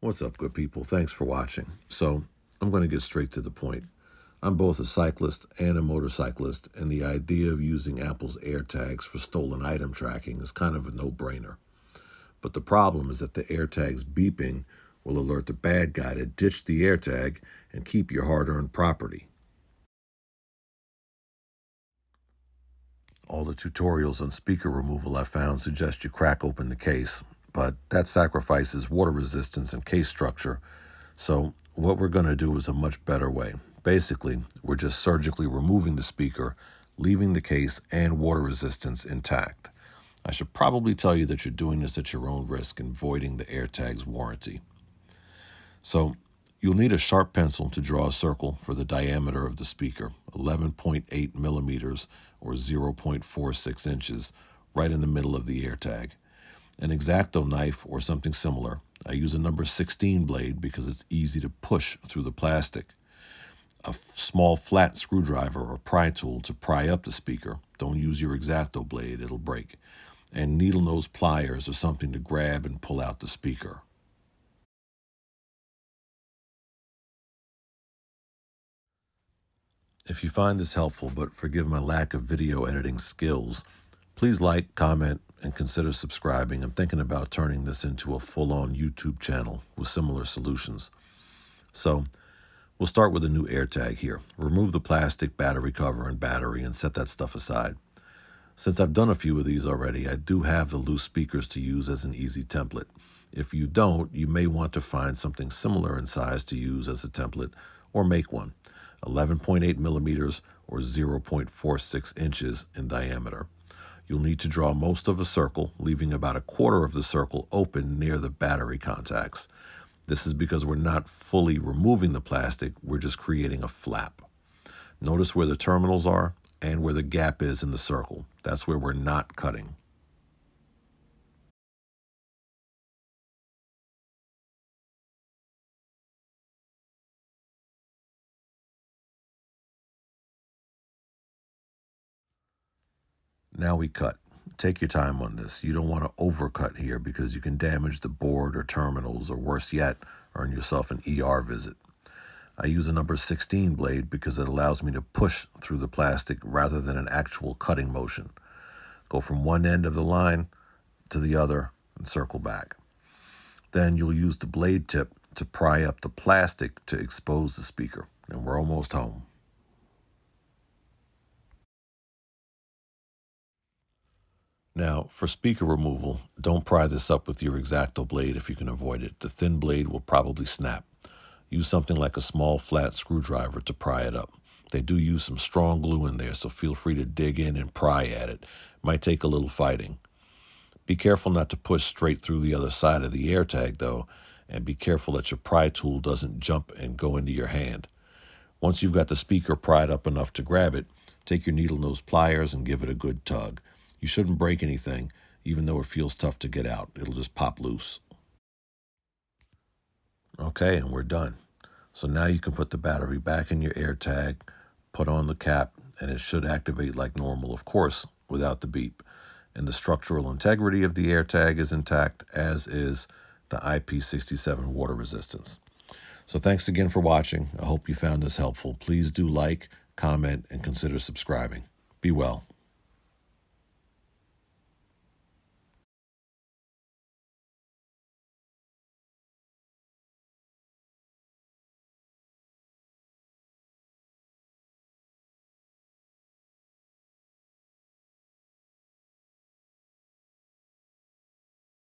What's up, good people? Thanks for watching. So, I'm going to get straight to the point. I'm both a cyclist and a motorcyclist, and the idea of using Apple's AirTags for stolen item tracking is kind of a no-brainer. But the problem is that the AirTag's beeping will alert the bad guy to ditch the AirTag and keep your hard-earned property. All the tutorials on speaker removal I found suggest you crack open the case, but that sacrifices water resistance and case structure. So what we're going to do is a much better way. Basically, we're just surgically removing the speaker, leaving the case and water resistance intact. I should probably tell you that you're doing this at your own risk and voiding the AirTag's warranty. So you'll need a sharp pencil to draw a circle for the diameter of the speaker, 11.8 millimeters or 0.46 inches, right in the middle of the AirTag. An X-Acto knife or something similar. I use a number 16 blade because it's easy to push through the plastic. A small flat screwdriver or pry tool to pry up the speaker. Don't use your X-Acto blade, it'll break. And needle nose pliers or something to grab and pull out the speaker. If you find this helpful, but forgive my lack of video editing skills, please like, comment, and consider subscribing. I'm thinking about turning this into a full-on YouTube channel with similar solutions. So, we'll start with a new AirTag here. Remove the plastic, battery cover, and battery, and set that stuff aside. Since I've done a few of these already, I do have the loose speakers to use as an easy template. If you don't, you may want to find something similar in size to use as a template, or make one. 11.8 millimeters or 0.46 inches in diameter. You'll need to draw most of a circle, leaving about a quarter of the circle open near the battery contacts. This is because we're not fully removing the plastic, we're just creating a flap. Notice where the terminals are and where the gap is in the circle. That's where we're not cutting. Now we cut. Take your time on this. You don't want to overcut here because you can damage the board or terminals, or worse yet, earn yourself an ER visit. I use a number 16 blade because it allows me to push through the plastic rather than an actual cutting motion. Go from one end of the line to the other and circle back. Then you'll use the blade tip to pry up the plastic to expose the speaker. And we're almost home. Now, for speaker removal, don't pry this up with your X-Acto blade if you can avoid it. The thin blade will probably snap. Use something like a small flat screwdriver to pry it up. They do use some strong glue in there, so feel free to dig in and pry at it. Might take a little fighting. Be careful not to push straight through the other side of the AirTag, though, and be careful that your pry tool doesn't jump and go into your hand. Once you've got the speaker pried up enough to grab it, take your needle nose pliers and give it a good tug. You shouldn't break anything, even though it feels tough to get out. It'll just pop loose. Okay, and we're done. So now you can put the battery back in your AirTag, put on the cap, and it should activate like normal, of course, without the beep. And the structural integrity of the AirTag is intact, as is the IP67 water resistance. So thanks again for watching. I hope you found this helpful. Please do like, comment, and consider subscribing. Be well.